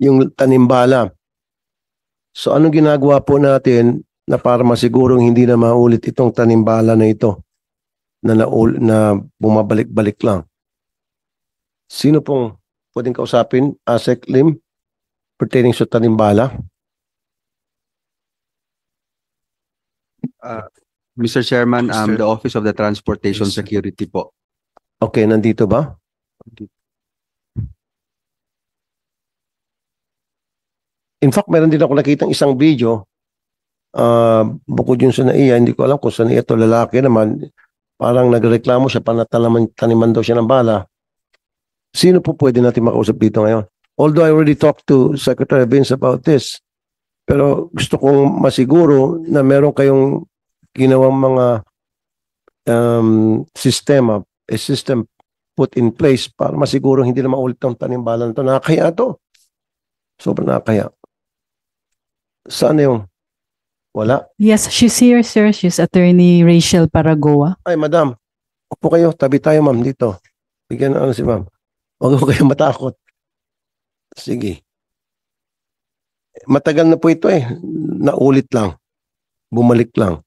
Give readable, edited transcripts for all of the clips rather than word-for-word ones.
yung tanimbala. So anong ginagawa po natin na para masigurong hindi na maulit itong tanimbala na ito na bumabalik-balik lang? Sino pong pwedeng kausapin? Asek Lim pertaining sa tanimbala? Mr. Chairman, Mr. the Office of the Transportation Yes. Security po. Okay, nandito ba? In fact, meron din ako nakitang isang video. Bukod yun sa naiya, hindi ko alam kung sa naiya to lalaki naman. Parang nagreklamo siya, taniman daw siya ng bala. Sino po pwede natin makausap dito ngayon? Although I already talked to Secretary Vince about this, pero gusto kong masiguro na meron kayong ginawang mga system put in place para masiguro hindi na maulit ang tanimbala na ito. Nakakaya to. Sobrang nakakaya. Saan yung? Wala? Yes, she's here, sir. She's Attorney Rachel Paragoa. Ay, madam. Upo kayo. Tabi tayo, ma'am, dito. Bigyan na si ma'am. Huwag ko kayo matakot. Sige. Matagal na po ito eh. Naulit lang. Bumalik lang.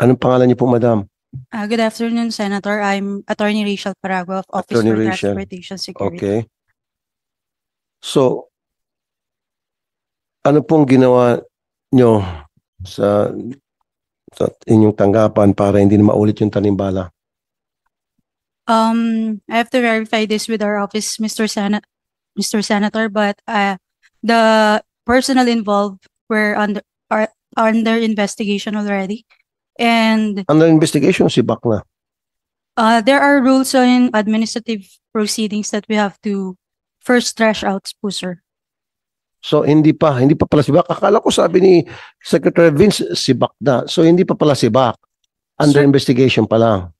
Anong pangalan niyo po, madam? Good afternoon, Senator. I'm Attorney Rachel Parago of Office Attorney for Rachel. Transportation Security. Okay. So, ano pong ginawa nyo sa inyong tanggapan para hindi na maulit yung tanimbala? I have to verify this with our office, Mr. Senator, but the personnel involved are under investigation already. And Under investigation, si Bakla. there are rules in administrative proceedings that we have to first trash out po, sir. So, hindi pa pala si Bak. Akala ko sabi ni Secretary Vince, si Bak na. So, hindi pa pala si Bak. Under Sir- investigation pa lang.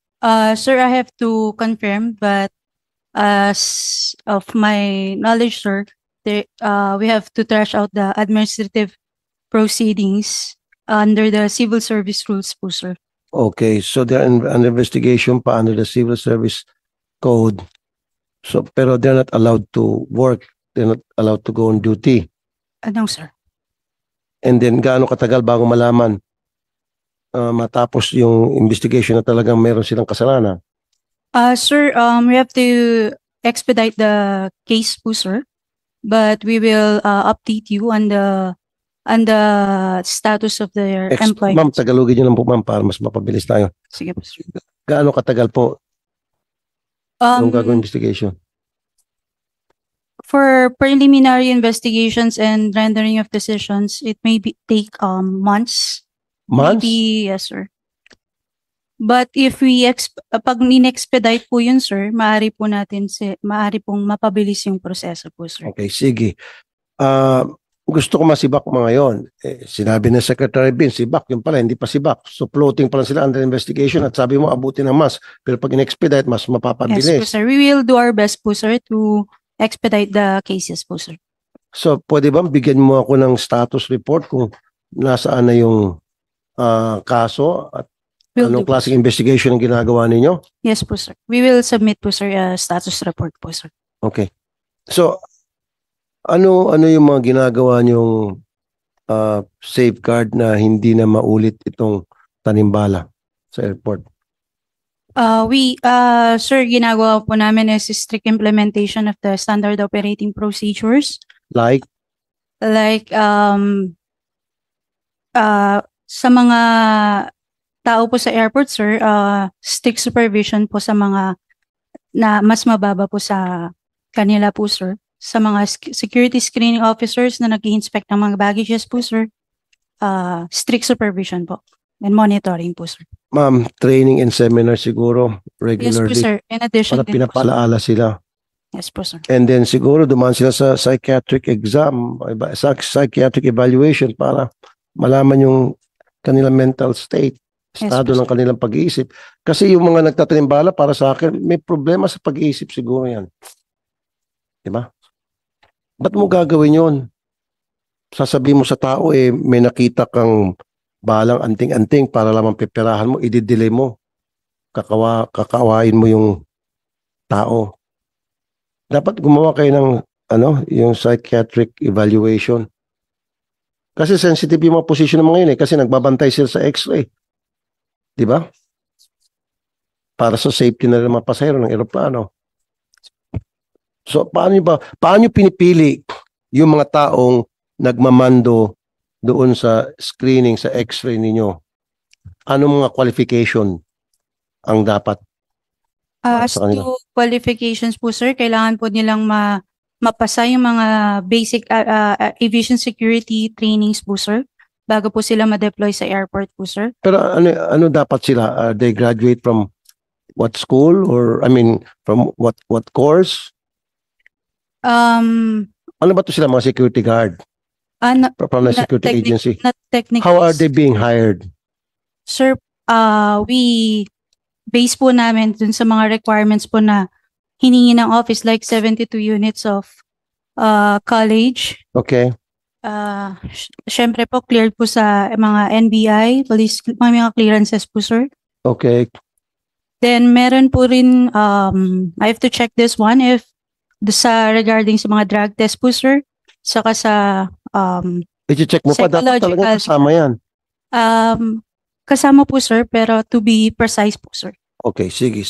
Sir, I have to confirm, but as of my knowledge, sir, we have to trash out the administrative proceedings under the civil service rules po, sir. Okay, so they're under investigation pa under the Civil Service Code. So, pero they're not allowed to work. They're not allowed to go on duty. No, sir. And then, gaano katagal bago malaman matapos yung investigation na talagang meron silang kasalanan? Sir, we have to expedite the case po, sir. But we will update you on the status of their Ma'am, employment. Tagalogin nyo lang po, ma'am, para mas mapabilis tayo. Sige po, sir. Gaano katagal po yung gagawin investigation? For preliminary investigations and rendering of decisions, it may take months. Months? Maybe, yes, sir. But if we pag in-expedite po yun, sir, maaari pong mapabilis yung proseso po, sir. Okay, sige. Gusto ko masibak mo ngayon. Sinabi ng Secretary Bin, sibak. Yung pala, hindi pa sibak. So floating pa lang sila under investigation at sabi mo, abutin ng mas. Pero pag in-expedite, mas Yes po, mapapabilis. sir. We will do our best po, sir, to expedite the cases po, sir. So, pwede ba bigyan mo ako ng status report kung nasaan na yung kaso at Will anong do po, klaseng sir. investigation ang ginagawa ninyo? Yes po, sir. We will submit po, sir, a status report po, sir. Okay. So, ano yung mga ginagawa niyong safeguard na hindi na maulit itong tanimbala sa airport? Sir, ginagawa po namin is strict implementation of the standard operating procedures. Like, Sa mga tao po sa airport, sir, strict supervision po sa mga na mas mababa po sa kanila po, sir. Sa mga security screening officers na nag-i-inspect ng mga baggages po, sir, strict supervision po and monitoring po, sir. ma'am, training and seminar siguro Yes po, regularly sir. In addition para din po, sir. pinapalaala sila. Yes po, sir. And then siguro dumaan sila sa psychiatric exam, psychiatric evaluation para malaman yung kanilang mental state, Yes, estado po, ng sir. kanilang pag-iisip. Kasi yung mga nagtatanimbala para sa akin, may problema sa pag-iisip siguro yan. Diba? Ba't mo gagawin yun? Sasabihin mo sa tao, may nakita kang balang anting-anting para lamang peperahan mo, i-delay mo. Kakawain mo yung tao. Dapat gumawa kayo ng yung psychiatric evaluation. Kasi sensitive yung mga position ng mga yun kasi nagbabantay sila sa x-ray. Di ba? Para sa safety na ng mga pasahero ng eroplano. So, paano nyo pinipili yung mga taong nagmamando doon sa screening, sa x-ray ninyo? Anong mga qualification ang dapat? As Sa kanila. to qualifications po, sir, kailangan po nilang mapasa yung mga basic aviation security trainings po, sir, bago po sila ma-deploy sa airport po, sir. Pero ano dapat sila? They graduate from what school or from what course? Ano ba to sila mga security guard from the security agency? Not technically. How are they being hired? Sir, we base po namin dun sa mga requirements po na hiningi ng office, like 72 units of college. Okay. Syempre po, cleared po sa mga NBI, police, mga clearances po, sir. Okay. Then, meron po rin, I have to check this one if regarding sa mga drug test po, sir. Saka sa, I-check mo pa, dapat talaga psychological. kasama yan. Kasama po, sir, pero to be precise po, sir. Okay, sige.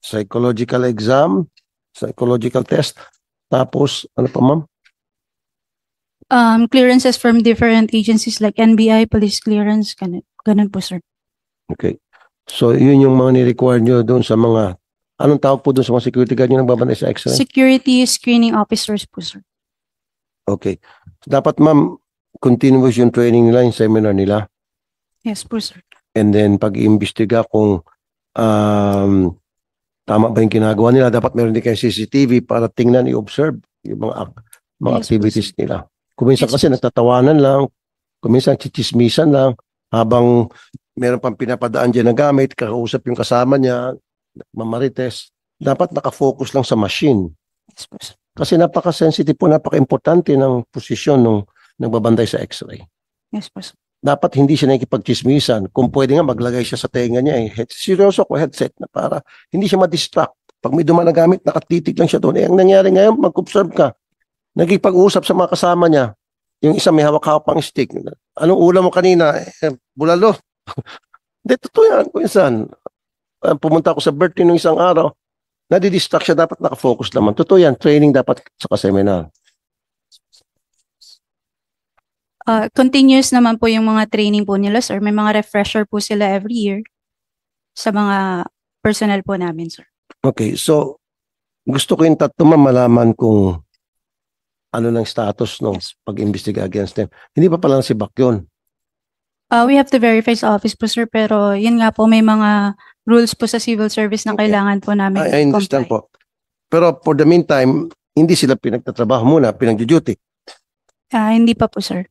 Psychological exam, psychological test. Tapos, ano pa ma'am? Clearances from different agencies like NBI, police clearance, ganun po, sir. Okay. So, yun yung mga ni-require nyo doon sa mga, anong tawag po doon sa mga security guard nyo nagbabantay sa x-ray? Security screening officers po, sir. Okay. Dapat ma'am, continuous yung training nila, yung seminar nila. Yes po, sir. And then, pag-iimbestiga kung tama ba yung ginagawa nila, dapat meron din kayo CCTV para tingnan, i-observe yung mga Yes, activities nila. Kuminsan Yes, kasi nagtatawanan lang, kuminsan chichismisan lang, habang meron pang pinapadaan dyan na gamit, kakausap yung kasama niya, mamarites. Dapat nakafocus lang sa machine. Yes po, sir. Kasi napaka-sensitive po, napaka-importante ng posisyon ng nagbabantay sa x-ray. Yes po, sir. Dapat hindi siya nakikipagchismisan. Kung pwede nga, maglagay siya sa tenga niya. Seryoso ko, headset na para hindi siya ma-distract. Pag may dumaan na gamit, nakatitig lang siya doon. Ang nangyari ngayon, mag-observe ka. Nagkipag-usap sa mga kasama niya. Yung isa may hawak-hawak pang stick. Anong ulam mo kanina? Bulalo. Hindi, totoo yan. Kung saan. Pumunta ako sa birthday ng isang araw. Nadidistract siya, dapat nakafocus naman. Totoo yan. Training dapat sa seminar. Continuous naman po yung mga training po nila, sir. May mga refresher po sila every year sa mga personnel po namin, sir. Okay, so gusto ko yung tatlo malaman kung ano ng status ng Yes. pag-imbestiga against them. Hindi pa pala si Bak yun. We have to verify sa office po, sir, pero yun nga po, may mga rules po sa civil service na Okay. kailangan po namin I understand comply. po. Pero for the meantime, hindi sila pinagtatrabaho muna, pinag-duty. Hindi pa po, sir.